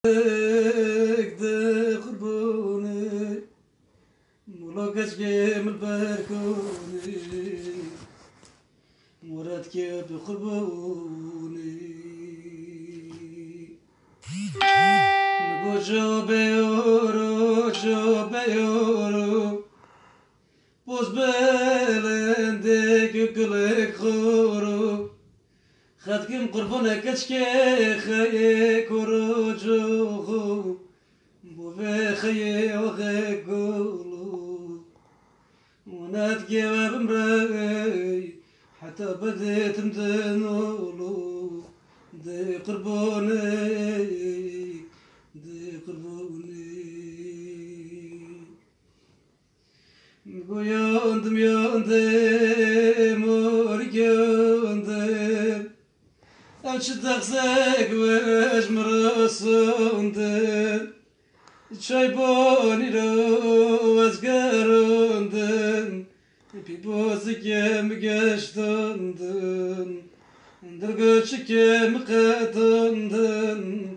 ده قربوني ملاقش جيم البركوني مراد كيف قربوني نقول جو بيورو بوز بلندك كلك خورو خدكم قربونك كشكي خيك ورجوخو بوفي خي وغيقولو ونات جواب مرأي حتى بديت مدنولو دي قربوني Goyandım morgyandım Açıdaksak veş mırasındım Çay boniro azgarındım Pibozu kem geçtindin Dırgıçı kem katındın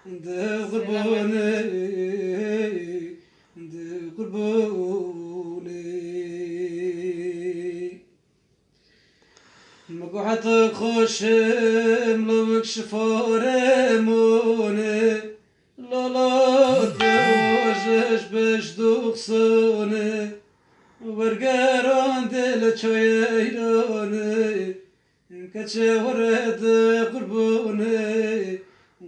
De kurbani De kurbani مقعد خوشم لوك شفارموني لا لا توجش بش دوخسوني ورقران دل چايراني كتشي ورد قربوني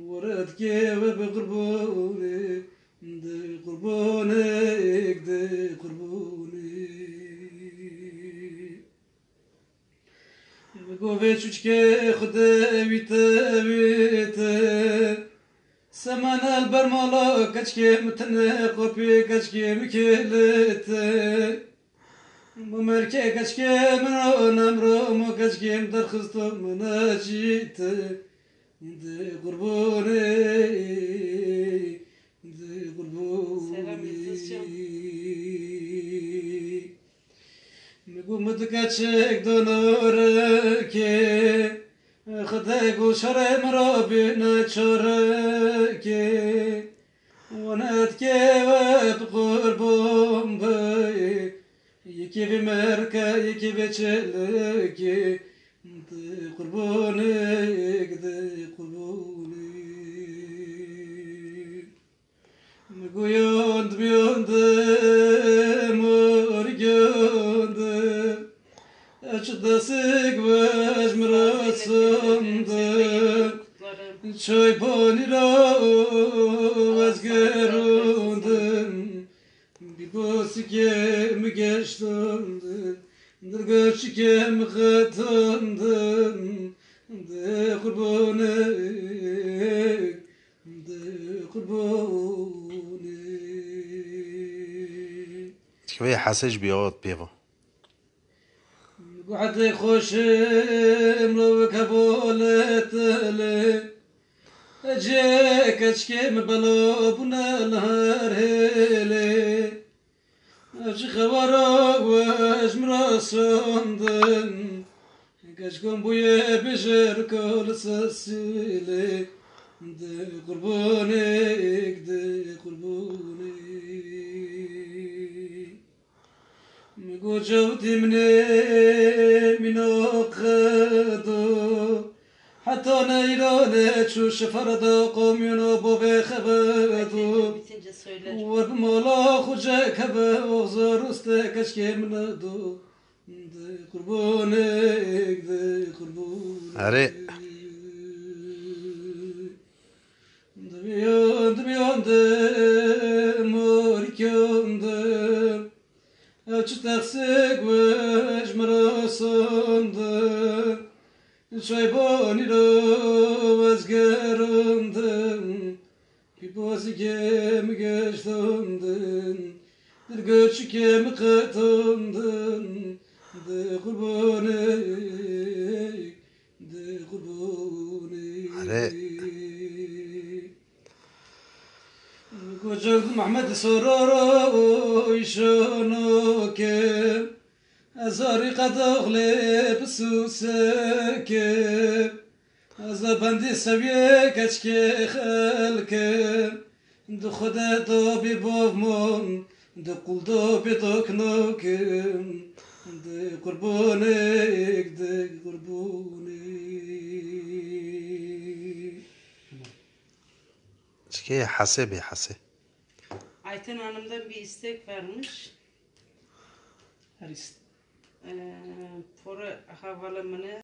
ورد كيو بقربوني دي قربوني دي قربوني Goveç uçke xude vite Seman el bermala kaçke mutne kopi kaçke mikelete Bu merke kaçke men namro mu kaçke dar xıstom menacite De qurbone de qurbone مقومت کچک دنور که خدای گوشره مرابی نچاره که ونت که وب قربان بی یکی بی مرکه یکی بی چلکه ده قربانک ده قربانک مگویند بیاندم Açıdasık veş mırasındım Çay panira vazgerundım Bir bosikem geçtindim Dırgıçkem kıtındım De kurbane De kurbane شوية حسج بيقعد بيبا قعد خوشم لو كبولت لي اجيك اشكيم بلو بنا الهر هيلي اجي خبرو واش مراسندن كشكم بويا بشر كل سسيلي دي قربونك دي قربونك مقوجوتي من أخدو حتى نيراني تشوش فردا قوم ينوبو بخبدو وبمولا خوجك بوغزر استك اشكي مندو دي قربونك دي قربونك دميان موركيان Açıtaksık veş mırasındım Çay boniro vazgerundım Pipozi kem geçtindin Dırgıçı kem kıtındın De kurbanik De kurbanik Kocak Mehmet sororo işonoke Azari kadoğle psuseke از بندی سویه کچ که خلکم دو خدا دو بی بومون دو قل دو بی دو کنوکم دو قربونک دو قربونک Çünkü hase bir hase. Ayten Hanım'dan bir istek vermiş. هریست Fora havalamını